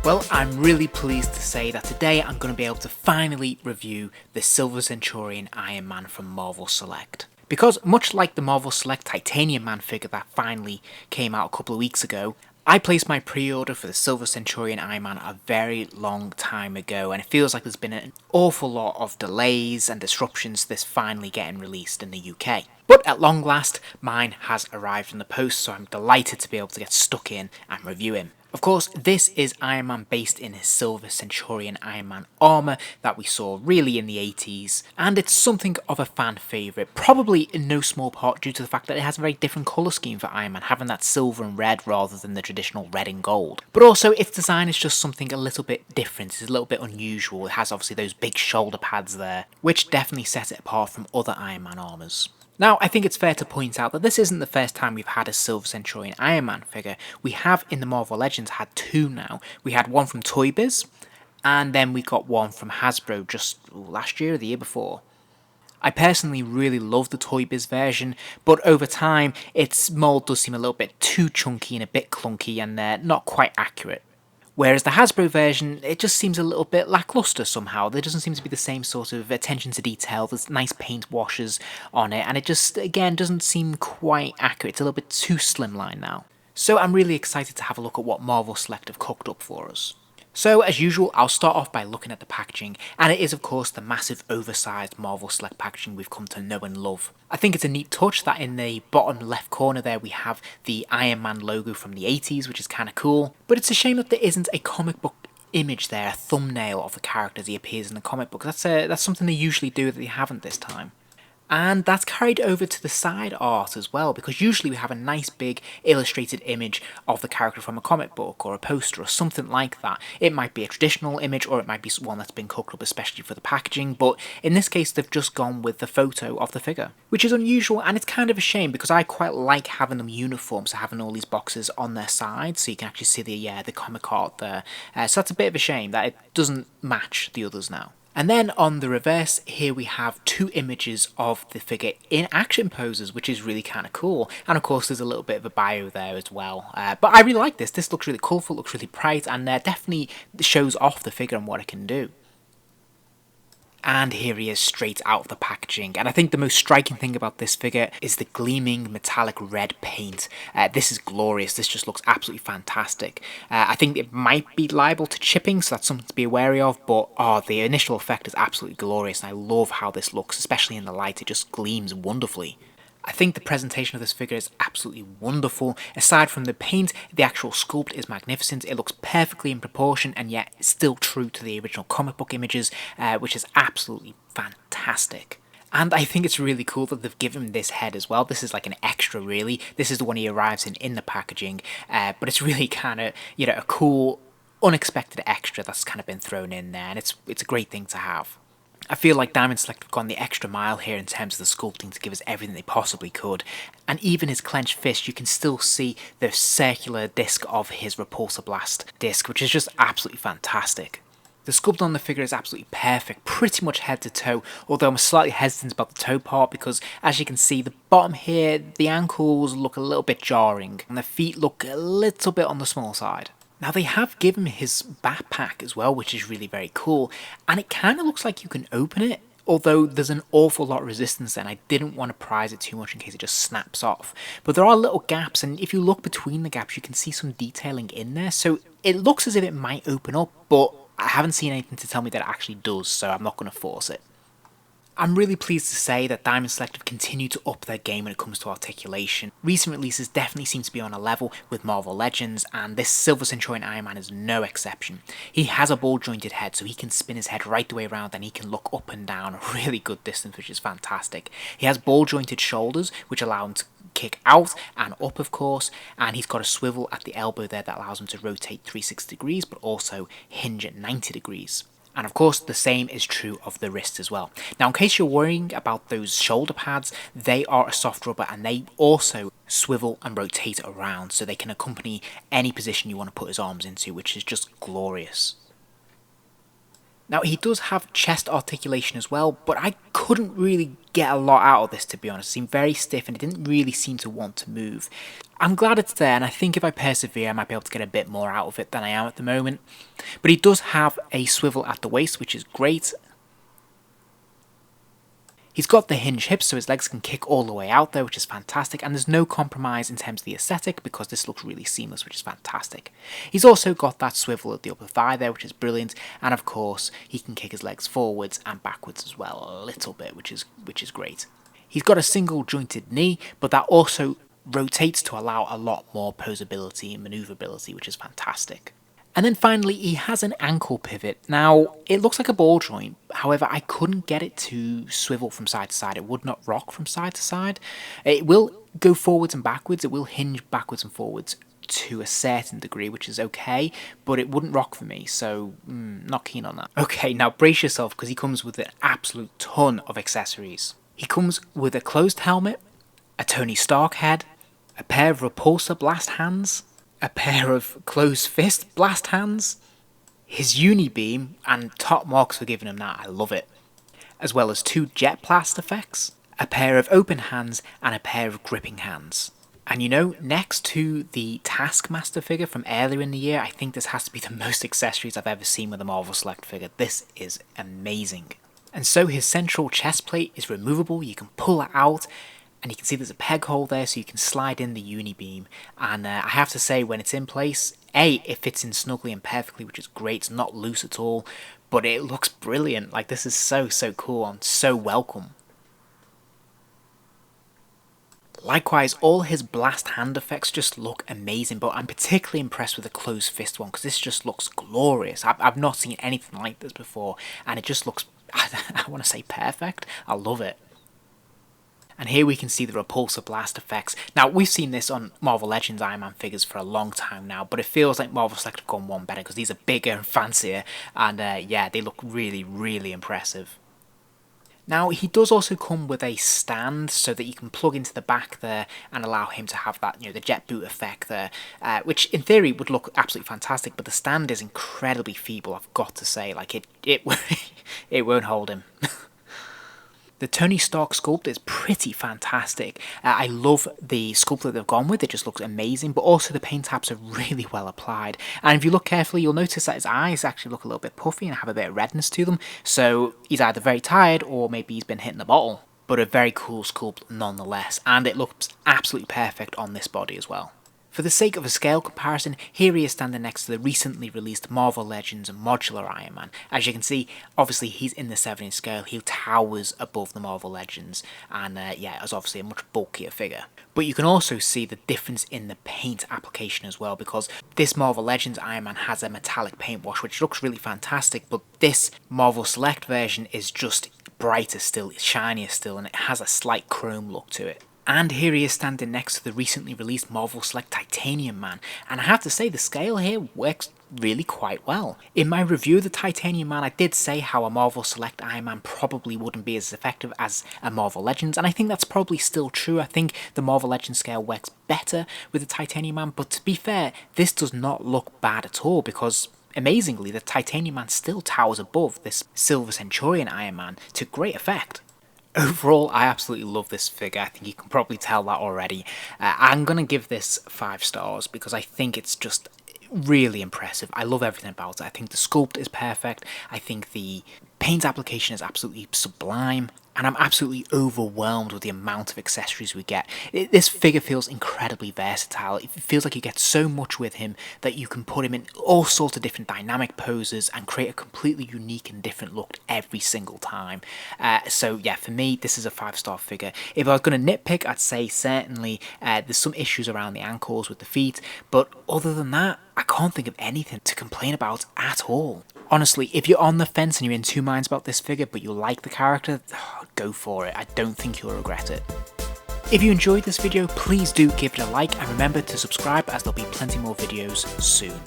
Well, I'm really pleased to say that today I'm going to be able to finally review the Silver Centurion Iron Man from Marvel Select. Because much like the Marvel Select Titanium Man figure that finally came out a couple of weeks ago, I placed my pre-order for the Silver Centurion Iron Man a very long time ago, and it feels like there's been an awful lot of delays and disruptions to this finally getting released in the UK. But at long last, mine has arrived in the post, so I'm delighted to be able to get stuck in and review him. Of course, this is Iron Man based in his Silver Centurion Iron Man armour that we saw really in the 80s, and it's something of a fan favourite, probably in no small part due to the fact that it has a very different colour scheme for Iron Man, having that silver and red rather than the traditional red and gold. But also, its design is just something a little bit different, it's a little bit unusual. It has obviously those big shoulder pads there, which definitely set it apart from other Iron Man armours. Now, I think it's fair to point out that this isn't the first time we've had a Silver Centurion Iron Man figure. We have, in the Marvel Legends, had two now. We had one from Toy Biz, and then we got one from Hasbro just last year or the year before. I personally really love the Toy Biz version, but over time, its mould does seem a little bit too chunky and a bit clunky and not quite accurate. Whereas the Hasbro version, it just seems a little bit lackluster somehow. There doesn't seem to be the same sort of attention to detail, there's nice paint washes on it, and it just, again, doesn't seem quite accurate. It's a little bit too slimline now. So I'm really excited to have a look at what Marvel Select have cooked up for us. So, as usual, I'll start off by looking at the packaging, and it is of course the massive oversized Marvel Select packaging we've come to know and love. I think it's a neat touch that in the bottom left corner there we have the Iron Man logo from the 80s, which is kind of cool, but it's a shame that there isn't a comic book image there, a thumbnail of the character as he appears in the comic book. That's something they usually do that they haven't this time. And that's carried over to the side art as well, because usually we have a nice big illustrated image of the character from a comic book or a poster or something like that. It might be a traditional image or it might be one that's been cooked up especially for the packaging, but in this case they've just gone with the photo of the figure, which is unusual, and it's kind of a shame because I quite like having them uniform, so having all these boxes on their sides so you can actually see the comic art there. So that's a bit of a shame that it doesn't match the others now. And then on the reverse, here we have two images of the figure in action poses, which is really kind of cool. And of course, there's a little bit of a bio there as well. But I really like this. This looks really colourful, looks really bright, and definitely shows off the figure and what it can do. And here he is straight out of the packaging, and I think the most striking thing about this figure is the gleaming metallic red paint. This is glorious, this just looks absolutely fantastic. I think it might be liable to chipping, so that's something to be wary of, but the initial effect is absolutely glorious, and I love how this looks, especially in the light. It just gleams wonderfully. I think the presentation of this figure is absolutely wonderful. Aside from the paint, the actual sculpt is magnificent. It looks perfectly in proportion and yet still true to the original comic book images, which is absolutely fantastic. And I think it's really cool that they've given him this head as well. This is like an extra, really. This is the one he arrives in the packaging, but it's really kind of, a cool, unexpected extra that's kind of been thrown in there, and it's a great thing to have. I feel like Diamond Select have gone the extra mile here in terms of the sculpting to give us everything they possibly could, and even his clenched fist, you can still see the circular disc of his Repulsor Blast disc, which is just absolutely fantastic. The sculpt on the figure is absolutely perfect, pretty much head to toe, although I'm slightly hesitant about the toe part because, as you can see, the bottom here, the ankles look a little bit jarring, and the feet look a little bit on the small side. Now they have given his backpack as well, which is really very cool, and it kind of looks like you can open it, although there's an awful lot of resistance there, and I didn't want to prise it too much in case it just snaps off. But there are little gaps, and if you look between the gaps you can see some detailing in there, so it looks as if it might open up, but I haven't seen anything to tell me that it actually does, so I'm not going to force it. I'm really pleased to say that Diamond Select have continued to up their game when it comes to articulation. Recent releases definitely seem to be on a level with Marvel Legends, and this Silver Centurion Iron Man is no exception. He has a ball jointed head, so he can spin his head right the way around and he can look up and down a really good distance, which is fantastic. He has ball jointed shoulders, which allow him to kick out and up, of course, and he's got a swivel at the elbow there that allows him to rotate 360 degrees, but also hinge at 90 degrees. And of course, the same is true of the wrist as well. Now, in case you're worrying about those shoulder pads, they are a soft rubber and they also swivel and rotate around, so they can accompany any position you want to put his arms into, which is just glorious. Now he does have chest articulation as well, but I couldn't really get a lot out of this, to be honest. It seemed very stiff and it didn't really seem to want to move. I'm glad it's there, and I think if I persevere I might be able to get a bit more out of it than I am at the moment. But he does have a swivel at the waist, which is great. He's got the hinge hips so his legs can kick all the way out there, which is fantastic, and there's no compromise in terms of the aesthetic because this looks really seamless, which is fantastic. He's also got that swivel at the upper thigh there, which is brilliant, and of course he can kick his legs forwards and backwards as well a little bit, which is great. He's got a single jointed knee, but that also rotates to allow a lot more posability and manoeuvrability, which is fantastic. And then finally, he has an ankle pivot. Now, it looks like a ball joint, however, I couldn't get it to swivel from side to side. It would not rock from side to side. It will go forwards and backwards, it will hinge backwards and forwards to a certain degree, which is okay, but it wouldn't rock for me, so not keen on that. Okay, now brace yourself, because he comes with an absolute ton of accessories. He comes with a closed helmet, a Tony Stark head, a pair of repulsor blast hands, a pair of closed fist blast hands, his uni beam, and top marks for giving him that, I love it, as well as 2 jet blast effects, a pair of open hands, and a pair of gripping hands. And you know, next to the Taskmaster figure from earlier in the year, I think this has to be the most accessories I've ever seen with a Marvel Select figure. This is amazing. And so his central chest plate is removable, you can pull it out, and you can see there's a peg hole there so you can slide in the uni beam, and I have to say when it's in place, it fits in snugly and perfectly, which is great. It's not loose at all, but it looks brilliant. Like, this is so cool and so welcome. Likewise, all his blast hand effects just look amazing, but I'm particularly impressed with the closed fist one because this just looks glorious. I've not seen anything like this before, and it just looks, I want to say perfect. I love it. And here we can see the Repulsor blast effects. Now, we've seen this on Marvel Legends Iron Man figures for a long time now, but it feels like Marvel Select have gone one better because these are bigger and fancier, and yeah, they look really impressive. Now, he does also come with a stand so that you can plug into the back there and allow him to have that, you know, the jet boot effect there, which in theory would look absolutely fantastic, but the stand is incredibly feeble, I've got to say. Like, it won't hold him. The Tony Stark sculpt is pretty fantastic. I love the sculpt that they've gone with, it just looks amazing, but also the paint apps are really well applied. And if you look carefully, you'll notice that his eyes actually look a little bit puffy and have a bit of redness to them, so he's either very tired or maybe he's been hitting the bottle. But a very cool sculpt nonetheless, and it looks absolutely perfect on this body as well. For the sake of a scale comparison, here he is standing next to the recently released Marvel Legends Modular Iron Man. As you can see, obviously he's in the 7-inch scale, he towers above the Marvel Legends, and yeah, it's obviously a much bulkier figure. But you can also see the difference in the paint application as well, because this Marvel Legends Iron Man has a metallic paint wash, which looks really fantastic, but this Marvel Select version is just brighter still, it's shinier still, and it has a slight chrome look to it. And here he is standing next to the recently released Marvel Select Titanium Man, and I have to say the scale here works really quite well. In my review of the Titanium Man, I did say how a Marvel Select Iron Man probably wouldn't be as effective as a Marvel Legends, and I think that's probably still true. I think the Marvel Legends scale works better with the Titanium Man, but to be fair, this does not look bad at all, because amazingly, the Titanium Man still towers above this Silver Centurion Iron Man to great effect. Overall, I absolutely love this figure. I think you can probably tell that already. I'm going to give this 5 stars because I think it's just really impressive. I love everything about it. I think the sculpt is perfect. I think the paint application is absolutely sublime. And I'm absolutely overwhelmed with the amount of accessories we get. This figure feels incredibly versatile. It feels like you get so much with him that you can put him in all sorts of different dynamic poses and create a completely unique and different look every single time. So yeah, for me, this is a 5-star figure. If I was going to nitpick, I'd say certainly there's some issues around the ankles with the feet, but other than that, I can't think of anything to complain about at all. Honestly, if you're on the fence and you're in 2 minds about this figure but you like the character, go for it. I don't think you'll regret it. If you enjoyed this video, please do give it a like and remember to subscribe as there'll be plenty more videos soon.